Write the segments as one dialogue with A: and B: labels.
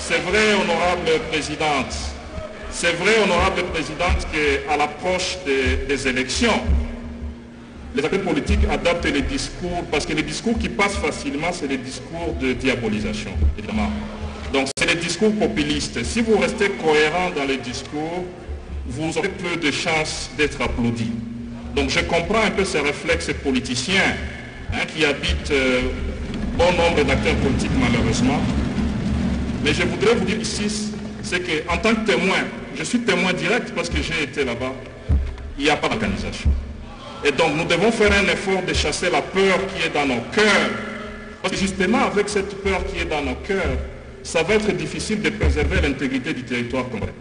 A: c'est vrai, honorable présidente, qu'à l'approche des élections, les acteurs politiques adaptent les discours, parce que les discours qui passent facilement, c'est les discours de diabolisation, évidemment. Donc c'est les discours populistes. Si vous restez cohérent dans les discours, vous aurez peu de chances d'être applaudi. Donc je comprends un peu ces réflexes politiciens qui habitent bon nombre d'acteurs politiques malheureusement. Mais je voudrais vous dire ici, c'est qu'en tant que témoin, je suis témoin direct parce que j'ai été là-bas, il n'y a pas d'organisation. Et donc nous devons faire un effort de chasser la peur qui est dans nos cœurs. Parce que justement avec cette peur qui est dans nos cœurs, ça va être difficile de préserver l'intégrité du territoire congolais.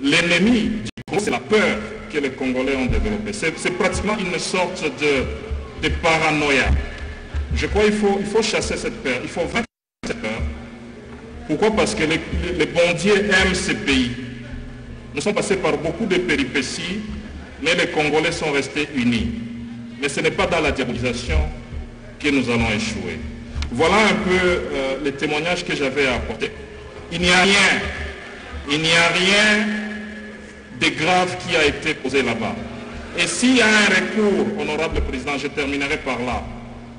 A: L'ennemi du Congo, c'est la peur que les Congolais ont développée. C'est pratiquement une sorte de paranoïa. Je crois qu'il faut chasser cette peur, il faut vaincre cette peur. Pourquoi? Parce que les bon Dieu aiment ces pays. Nous sommes passés par beaucoup de péripéties, mais les Congolais sont restés unis. Mais ce n'est pas dans la diabolisation que nous allons échouer. Voilà un peu les témoignages que j'avais à apporter. Il n'y a rien de grave qui a été posé là-bas. Et s'il y a un recours, honorable président, je terminerai par là.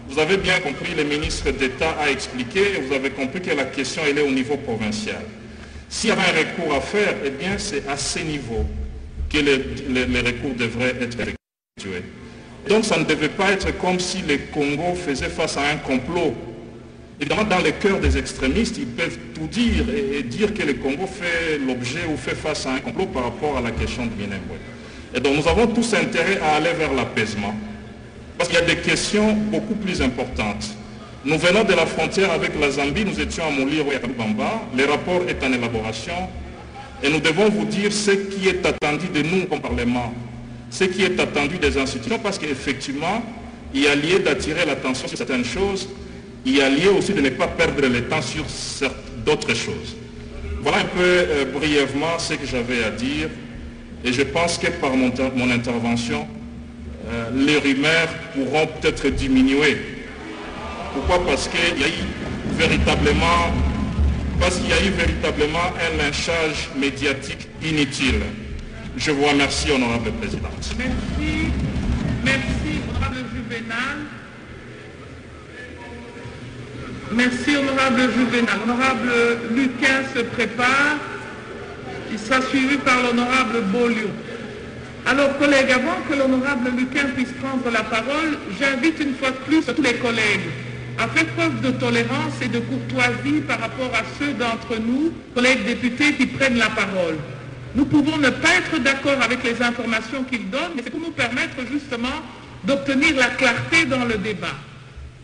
A: Vous avez bien compris, le ministre d'État a expliqué et vous avez compris que la question elle est au niveau provincial. S'il y avait un recours à faire, eh bien c'est à ce niveau que les recours devraient être effectués. Donc ça ne devait pas être comme si le Congo faisait face à un complot. Évidemment, dans le cœur des extrémistes, ils peuvent tout dire et dire que le Congo fait l'objet ou fait face à un complot par rapport à la question de Minembwe. Et donc nous avons tous intérêt à aller vers l'apaisement. Parce qu'il y a des questions beaucoup plus importantes. Nous venons de la frontière avec la Zambie, nous étions à Muliro et à Kabamba, le rapport est en élaboration et nous devons vous dire ce qui est attendu de nous comme Parlement, ce qui est attendu des institutions, parce qu'effectivement, il y a lieu d'attirer l'attention sur certaines choses, il y a lieu aussi de ne pas perdre le temps sur d'autres choses. Voilà un peu brièvement ce que j'avais à dire et je pense que par mon intervention, les rumeurs pourront peut-être diminuer. Pourquoi? Parce qu'il y a eu véritablement un lynchage médiatique inutile. Je vous remercie, honorable présidente.
B: Merci, honorable Juvenal. Merci, honorable Juvenal. Honorable Luquin se prépare. Il sera suivi par l'honorable Beaulieu. Alors, collègues, avant que l'honorable Luquin puisse prendre la parole, j'invite une fois de plus tous les collègues à faire preuve de tolérance et de courtoisie par rapport à ceux d'entre nous, collègues députés, qui prennent la parole. Nous pouvons ne pas être d'accord avec les informations qu'ils donnent, mais c'est pour nous permettre justement d'obtenir la clarté dans le débat.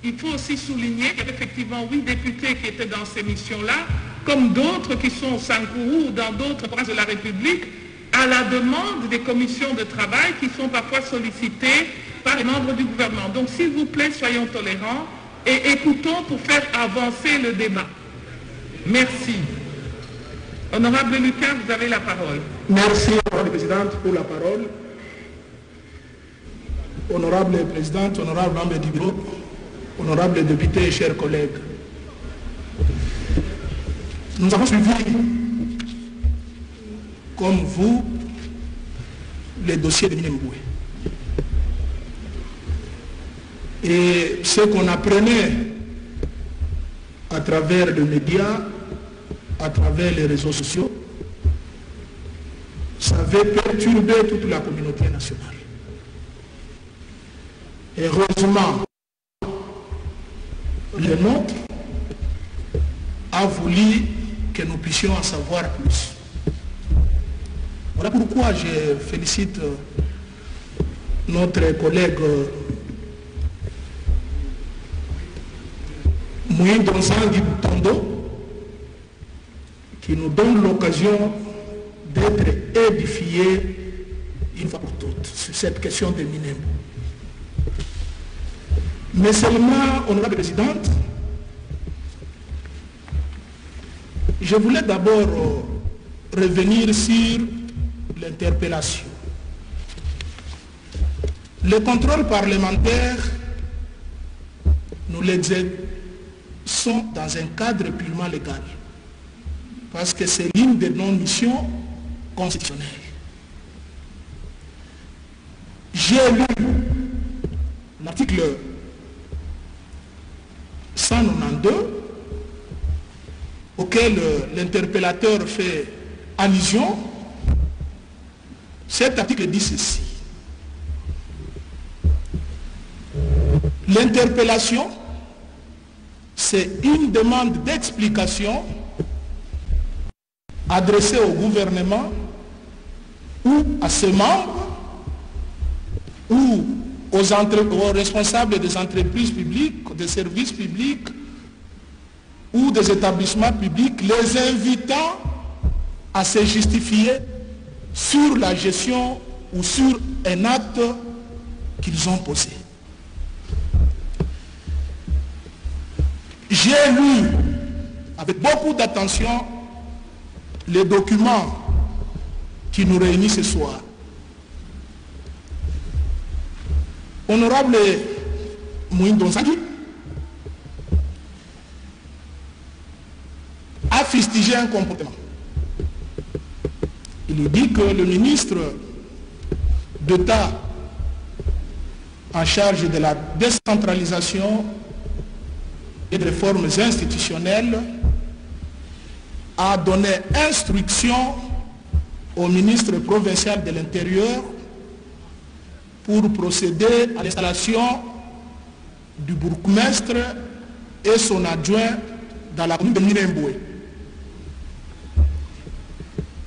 B: Il faut aussi souligner qu'il y a effectivement 8 députés qui étaient dans ces missions-là, comme d'autres qui sont au Sankourou ou dans d'autres provinces de la République, à la demande des commissions de travail qui sont parfois sollicitées par les membres du gouvernement. Donc s'il vous plaît, soyons tolérants et écoutons pour faire avancer le débat. Merci. Honorable Luquin, vous avez la parole.
C: Merci, Honorable Présidente, pour la parole. Honorable Présidente, honorable membre du bureau, honorables députés et chers collègues. Nous avons suivi, comme vous, les dossiers de Minembwe. Et ce qu'on apprenait à travers les médias, à travers les réseaux sociaux, ça avait perturbé toute la communauté nationale. Heureusement, le nôtre a voulu que nous puissions en savoir plus. Voilà pourquoi je félicite notre collègue Moïse Nzangi Butondo, qui nous donne l'occasion d'être édifiés une fois pour toutes sur cette question de Minembwe. Mais seulement, honorable présidente, je voulais d'abord revenir sur l'interpellation. Le contrôle parlementaire, nous l'exerçons dans un cadre purement légal. parce que c'est l'une de nos missions constitutionnelles. J'ai lu l'article 192 auquel l'interpellateur fait allusion. Cet article dit ceci. L'interpellation, c'est une demande d'explication adressée au gouvernement ou à ses membres ou aux responsables des entreprises publiques, des services publics ou des établissements publics, les invitant à se justifier sur la gestion ou sur un acte qu'ils ont posé. J'ai lu avec beaucoup d'attention les documents qui nous réunissent ce soir. Honorable Mouindo Nsaki a fustigé un comportement. Il dit que le ministre d'État en charge de la décentralisation et des réformes institutionnelles a donné instruction au ministre provincial de l'Intérieur pour procéder à l'installation du bourgmestre et son adjoint dans la commune de Minembwe.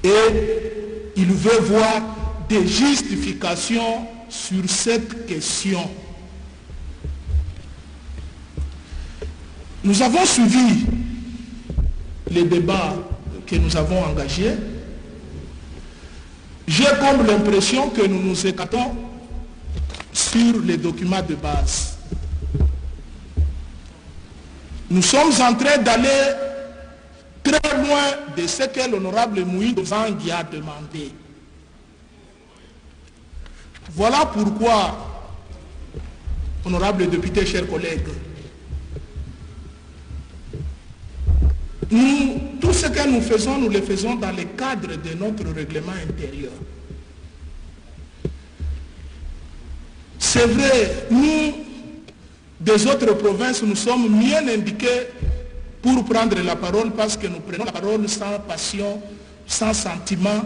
C: Et il veut voir des justifications sur cette question. Nous avons suivi les débats que nous avons engagés. J'ai comme l'impression que nous nous écartons sur les documents de base. Nous sommes en train d'aller très loin de ce que l'honorable Mouindo Nsaki a demandé. Voilà pourquoi, honorable député, chers collègues, tout ce que nous faisons, nous le faisons dans le cadre de notre règlement intérieur. C'est vrai, nous, des autres provinces, nous sommes mieux indiqués pour prendre la parole parce que nous prenons la parole sans passion, sans sentiment,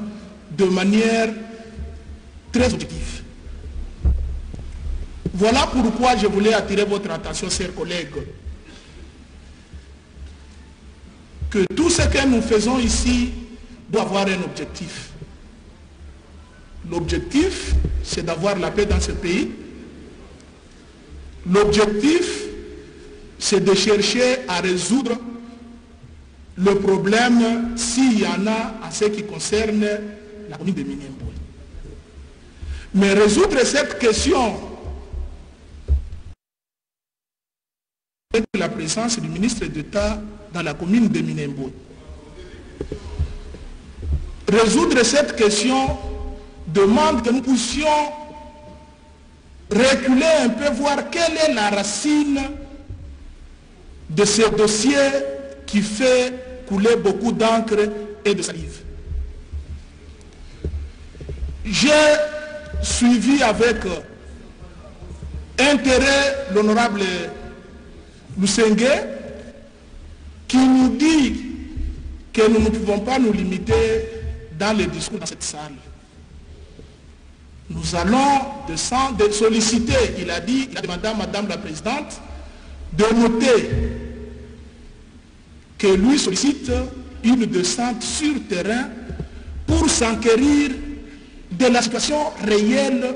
C: de manière très objective. Voilà pourquoi je voulais attirer votre attention, chers collègues, que tout ce que nous faisons ici doit avoir un objectif. L'objectif, c'est d'avoir la paix dans ce pays. L'objectif, c'est de chercher à résoudre le problème, s'il y en a, à ce qui concerne la commune de Minembwe. Mais résoudre cette question avec la présence du ministre d'État dans la commune de Minembwe. Résoudre cette question demande que nous puissions reculer un peu, voir quelle est la racine de ce dossier qui fait couler beaucoup d'encre et de salive. J'ai suivi avec intérêt l'honorable Lusenge qui nous dit que nous ne pouvons pas nous limiter dans les discours dans cette salle. Nous allons de solliciter, il a demandé à Madame la Présidente de noter que lui sollicite une descente sur terrain pour s'enquérir de la situation réelle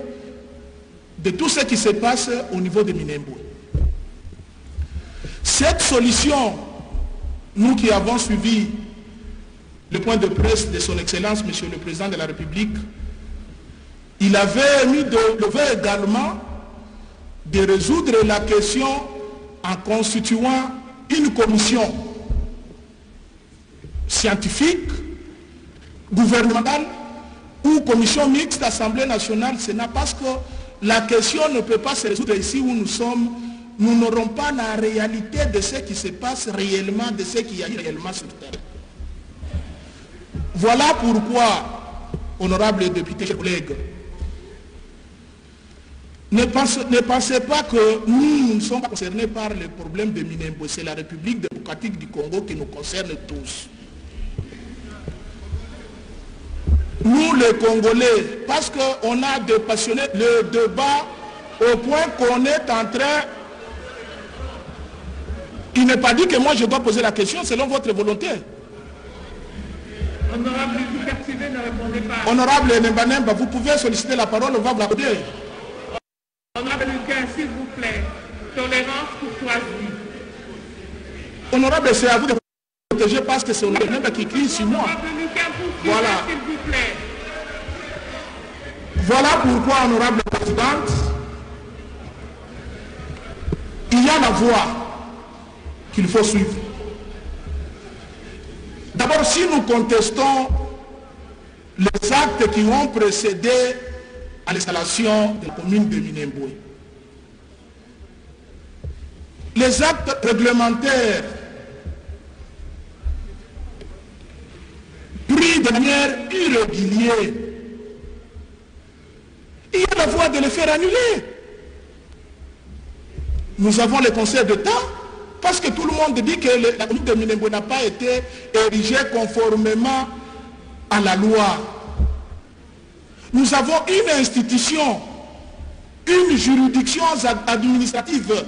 C: de tout ce qui se passe au niveau de Minembwe. Cette solution, nous qui avons suivi le point de presse de son Excellence, Monsieur le Président de la République, il avait mis le vœu également de résoudre la question en constituant une commission scientifique, gouvernementale ou commission mixte, Assemblée nationale, Sénat, parce que la question ne peut pas se résoudre ici où nous sommes. Nous n'aurons pas la réalité de ce qui se passe réellement, de ce qu'il y a réellement sur terre. Voilà pourquoi, honorables députés, chers collègues, ne pensez pas que nous ne sommes pas concernés par les problèmes de Minembwe. C'est la République démocratique du Congo qui nous concerne tous. Nous les Congolais, parce qu'on a dépassionné le débat au point qu'on est en train... Il n'est pas dit que moi je dois poser la question selon votre volonté.
B: Honorable Lucarcivé, ne répondez pas.
C: Honorable Nembanemba, vous pouvez solliciter la parole, on va vous l'accorder.
B: Honorable Lucas, s'il vous plaît, tolérance, courtoisie.
C: Honorable, c'est à vous de protéger parce que c'est Honorable Nemba qui crie sur moi.
B: Honorable Lucas, poursuivez,
C: Voilà.
B: s'il vous plaît.
C: Voilà pourquoi, honorable présidente, il y a la voie qu'il faut suivre. D'abord, si nous contestons les actes qui ont précédé à l'installation de la commune de Minembwe, les actes réglementaires pris de manière irrégulière, il y a la voie de les faire annuler. Nous avons le Conseil d'État, parce que tout le monde dit que la commune de Minembwe n'a pas été érigée conformément à la loi. Nous avons une institution, une juridiction administrative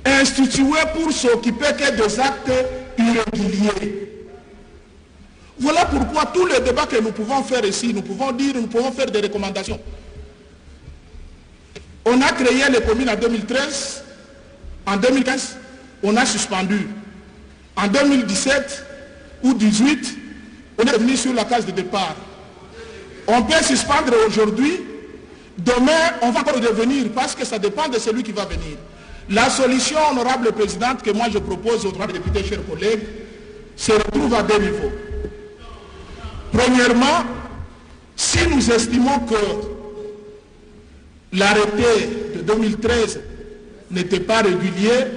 C: instituée pour s'occuper que des actes irréguliers. Voilà pourquoi tous les débats que nous pouvons faire ici, nous pouvons dire, nous pouvons faire des recommandations. On a créé les communes en 2013, en 2015, on a suspendu. En 2017 ou 2018, on est revenu sur la case de départ. On peut suspendre aujourd'hui, demain on va encore revenir parce que ça dépend de celui qui va venir. La solution, honorable présidente, que moi je propose aux droits des députés, chers collègues, se retrouve à deux niveaux. Premièrement, si nous estimons que l'arrêté de 2013 n'était pas régulier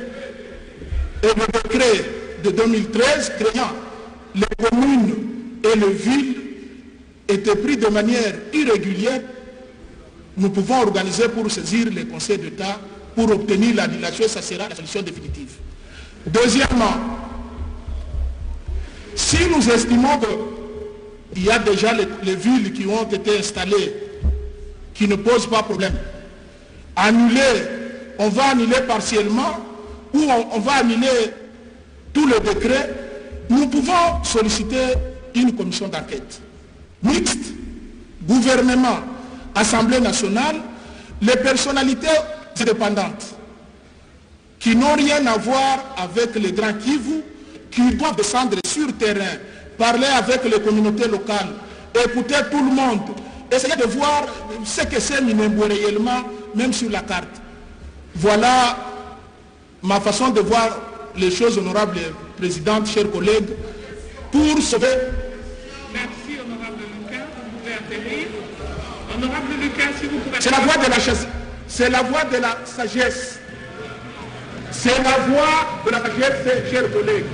C: et le décret de 2013 créant les communes et les villes était pris de manière irrégulière, nous pouvons organiser pour saisir le Conseil d'État pour obtenir l'annulation, ça sera la solution définitive. Deuxièmement, si nous estimons qu'il y a déjà les villes qui ont été installées, qui ne posent pas problème, annuler, on va annuler partiellement ou on va annuler tout le décret, nous pouvons solliciter une commission d'enquête mixte, gouvernement, Assemblée nationale, les personnalités indépendantes qui n'ont rien à voir avec les grands Kivu, qui doivent descendre sur terrain, parler avec les communautés locales, écouter tout le monde, essayer de voir ce que c'est Minembwe réellement, même sur la carte. Voilà ma façon de voir les choses, honorable présidente, chers collègues, pour sauver...
B: Merci, honorable Lucas. Vous pouvez atterrir. Honorable Lucas, si vous pouvez...
C: C'est la voie de la chasse. C'est la voie de la sagesse. C'est la voie de la sagesse, chers collègues.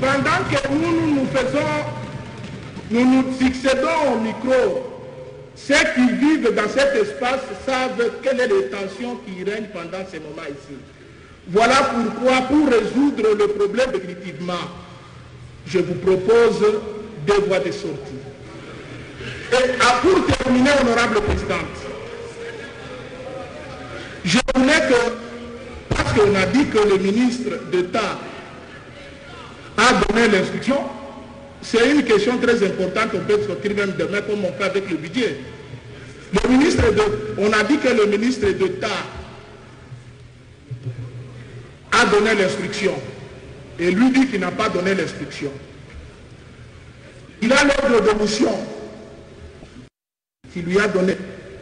C: Pendant que nous nous succédons au micro, ceux qui vivent dans cet espace savent quelle est les tensions qui règnent pendant ces moments ici. Voilà pourquoi, pour résoudre le problème définitivement, je vous propose deux voies de sortie. Et pour terminer, honorable présidente, je voulais que, parce qu'on a dit que le ministre d'État a donné l'instruction, c'est une question très importante, on peut sortir même demain comme on fait avec le budget. On a dit que le ministre d'État a donné l'instruction et lui dit qu'il n'a pas donné l'instruction. Il a l'ordre de mission qui lui a donné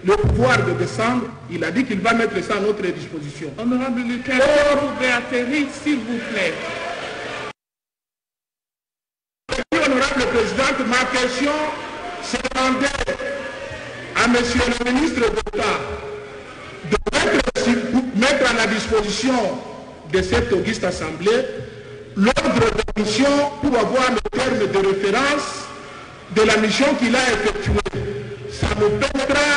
C: le pouvoir de descendre, il a dit qu'il va mettre ça à notre disposition.
B: Honorable Lucas, vous pouvez atterrir, s'il vous plaît.
C: Honorable présidente, ma question se demandait à monsieur le ministre d'État de mettre à la disposition de cette auguste assemblée l'ordre de mission pour avoir le terme de référence de la mission qu'il a effectuée. Ça nous permettra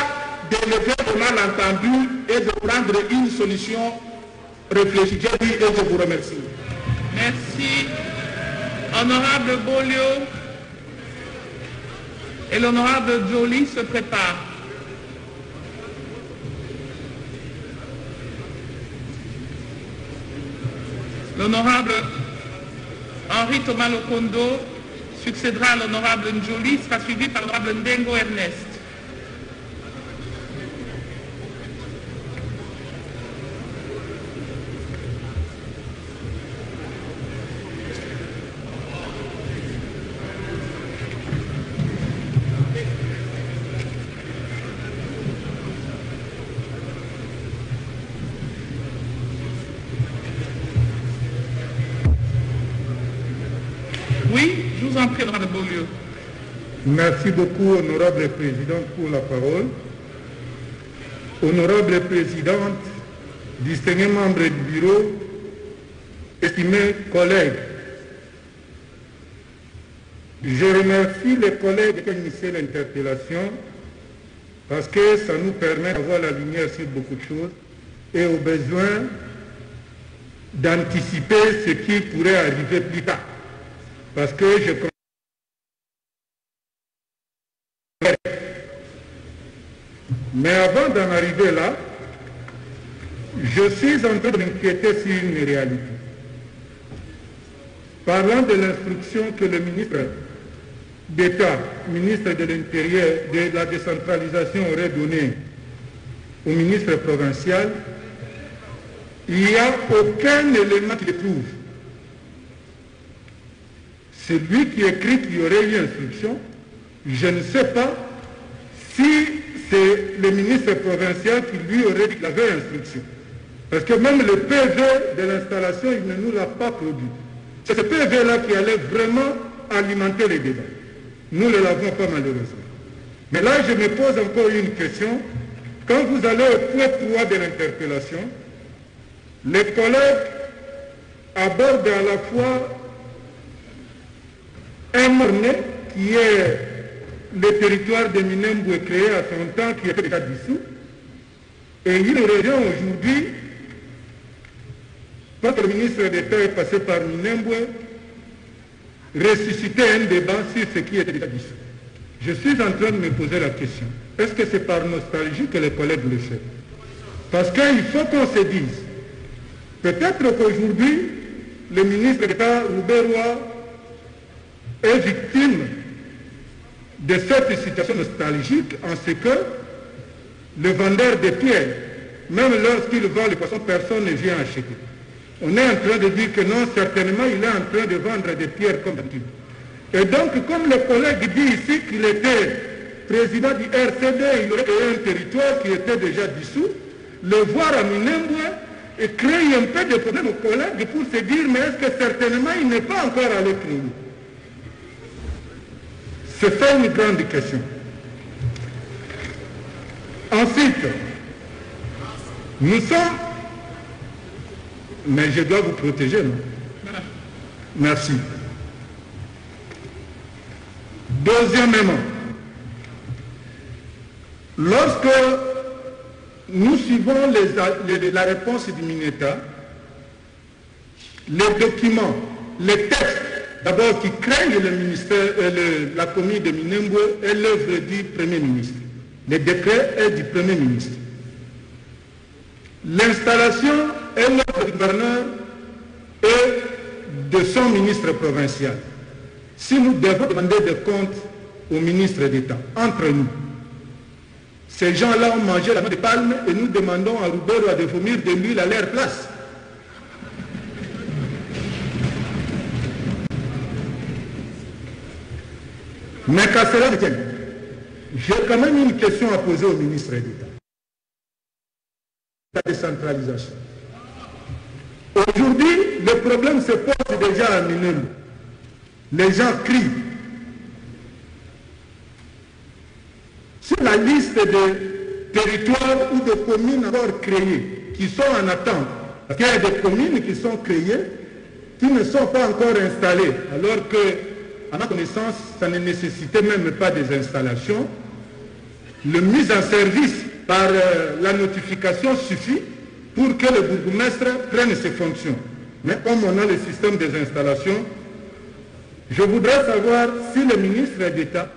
C: d'élever le malentendu et de prendre une solution réfléchie. J'ai dit et je vous remercie.
B: Merci. Honorable Bolio et l'honorable Joly se préparent. L'honorable Henri Thomas Lokondo succédera à l'honorable Njoli, sera suivi par l'honorable Ndengo Ernest. Oui, je vous en prie, honorable Beaulieu.
D: Merci beaucoup, honorable présidente, pour la parole. Honorable présidente, distingués membres du bureau, estimés collègues, je remercie les collègues qui ont initié l'interpellation parce que ça nous permet d'avoir la lumière sur beaucoup de choses et au besoin d'anticiper ce qui pourrait arriver plus tard. Parce que je comprends. Mais avant d'en arriver là, je suis en train de m'inquiéter sur une réalité. Parlant de l'instruction que le ministre d'État, ministre de l'Intérieur, de la décentralisation aurait donnée au ministre provincial, il n'y a aucun élément qui le prouve. C'est lui qui écrit qu'il y aurait eu instruction. Je ne sais pas si c'est le ministre provincial qui lui aurait dit qu'il avait instruction. Parce que même le PV de l'installation, il ne nous l'a pas produit. C'est ce PV-là qui allait vraiment alimenter les débats. Nous ne l'avons pas malheureusement. Mais là, je me pose encore une question. Quand vous allez au point 3 de l'interpellation, les collègues abordent à la fois un morné qui est le territoire de Minembwe créé à son temps, qui était déjà dissous, et une région aujourd'hui, parce que le ministre d'État est passé par Minembwe, ressusciter un débat sur ce qui était déjà dissous. Je suis en train de me poser la question, est-ce que c'est par nostalgie que les collègues le font? Parce qu'il faut qu'on se dise, peut-être qu'aujourd'hui, le ministre d'État Rouberois est victime de cette situation nostalgique en ce que le vendeur de pierres, même lorsqu'il vend le poisson, personne ne vient acheter. On est en train de dire que non, certainement, il est en train de vendre des pierres comme d'habitude. Et donc, comme le collègue dit ici qu'il était président du RCD, il aurait créé un territoire qui était déjà dissous, le voir à Minembwe et créer un peu de problème aux collègues pour se dire, mais est-ce que certainement il n'est pas encore allé créer? C'est ça une grande question. Ensuite, nous sommes... Mais je dois vous protéger, non? Merci. Deuxièmement, lorsque nous suivons la réponse du MINETA, les documents, les textes, d'abord qui craignent le ministère, la commune de Minembwe est l'œuvre du Premier ministre. Le décret est du Premier ministre. L'installation est l'œuvre du gouverneur et de son ministre provincial. Si nous devons demander des comptes au ministre d'État, entre nous, ces gens-là ont mangé la main de palme et nous demandons à Rouberois de vomir de l'huile à leur place. Mais qu'à cela ne tienne, j'ai quand même une question à poser au ministre d'État. La décentralisation. Aujourd'hui, le problème se pose déjà à Minembwe. Les gens crient. Sur la liste de territoires ou de communes encore créées, qui sont en attente, parce qu'il y a des communes qui sont créées, qui ne sont pas encore installés, alors que, à ma connaissance, ça ne nécessitait même pas des installations. Le mise en service par la notification suffit pour que le bourgmestre prenne ses fonctions. Mais comme on a le système des installations, je voudrais savoir si le ministre d'État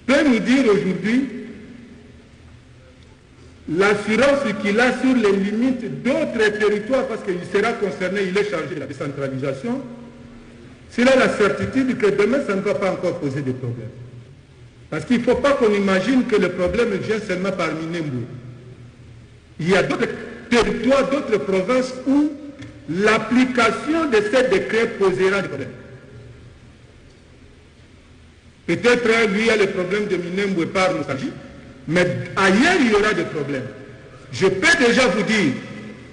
D: peut nous dire aujourd'hui l'assurance qu'il a sur les limites d'autres territoires, parce qu'il sera concerné, il est chargé de la décentralisation, s'il a la certitude que demain, ça ne va pas encore poser de problèmes. Parce qu'il ne faut pas qu'on imagine que le problème vient seulement par Minembwe. Il y a d'autres territoires, d'autres provinces où l'application de ces décrets posera des problèmes. Peut-être lui, il y a le problème de Minembwe par nostalgie, mais ailleurs, il y aura des problèmes. Je peux déjà vous dire,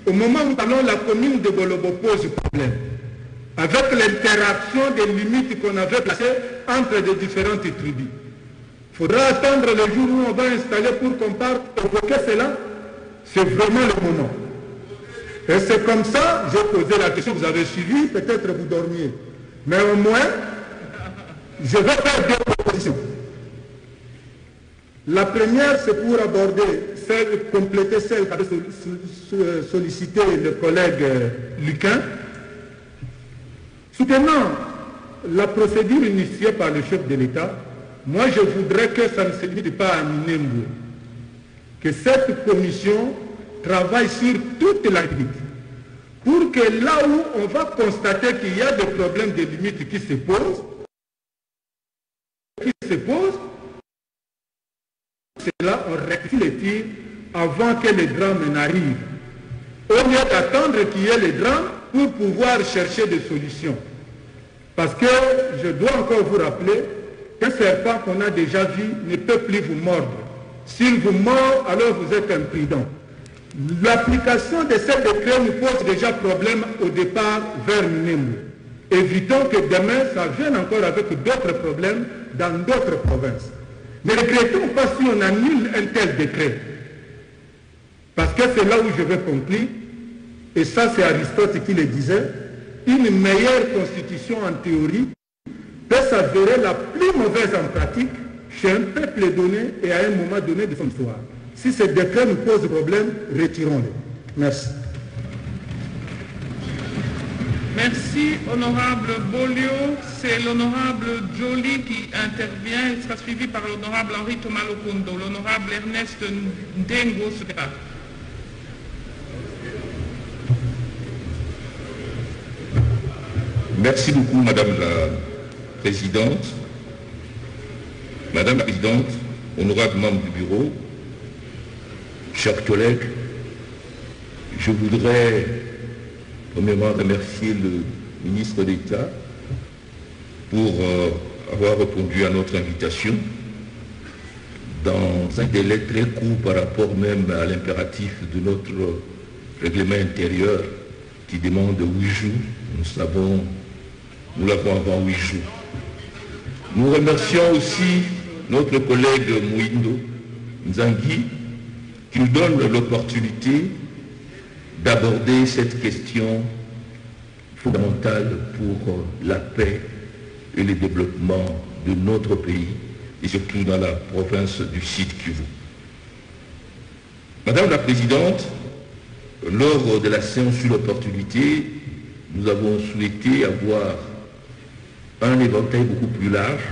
D: au moment où nous parlons, la commune de Bolobo pose problème. Avec l'interaction des limites qu'on avait placées entre les différentes tribus. Il faudra attendre le jour où on va installer pour qu'on parte évoquer cela. C'est vraiment le moment. Et c'est comme ça, j'ai posé la question, vous avez suivi, peut-être vous dormiez. Mais au moins, je vais faire deux propositions. La première, c'est pour aborder, compléter celle qu'avait sollicité le collègue Luquin. Soutenant la procédure initiée par le chef de l'État, moi je voudrais que ça ne se limite pas à Minembwe. Que cette commission travaille sur toute la limite. Pour que là où on va constater qu'il y a des problèmes de limites qui se posent, c'est là on rectifie les tirs avant que les drames n'arrivent. Au lieu d'attendre qu'il y ait les drames pour pouvoir chercher des solutions. Parce que je dois encore vous rappeler qu'un serpent qu'on a déjà vu ne peut plus vous mordre. S'il vous mord, alors vous êtes imprudent. L'application de ces décrets nous pose déjà problème au départ vers Minembwe. Évitons que demain, ça vienne encore avec d'autres problèmes dans d'autres provinces. Ne regrettons pas si on annule un tel décret. Parce que c'est là où je vais conclure. Et ça, c'est Aristote qui le disait. Une meilleure constitution en théorie peut s'avérer la plus mauvaise en pratique chez un peuple donné et à un moment donné de son histoire. Si ce décret nous pose problème, retirons-le. Merci.
B: Merci, honorable Bolio. C'est l'honorable Joly qui intervient. Il sera suivi par l'honorable Henri Thomas Lokondo. L'honorable Ernest Ndengo se débat.
E: Merci beaucoup, Madame la Présidente. Madame la Présidente, honorable membre du Bureau, chers collègues, je voudrais premièrement remercier le ministre d'État pour avoir répondu à notre invitation dans un délai très court par rapport même à l'impératif de notre règlement intérieur qui demande 8 jours. Nous l'avons avant 8 jours. Nous remercions aussi notre collègue Mouindo Nzangi qui nous donne l'opportunité d'aborder cette question fondamentale pour la paix et le développement de notre pays et surtout dans la province du Sud Kivu. Madame la Présidente, lors de la séance sur l'opportunité, nous avons souhaité avoir un éventail beaucoup plus large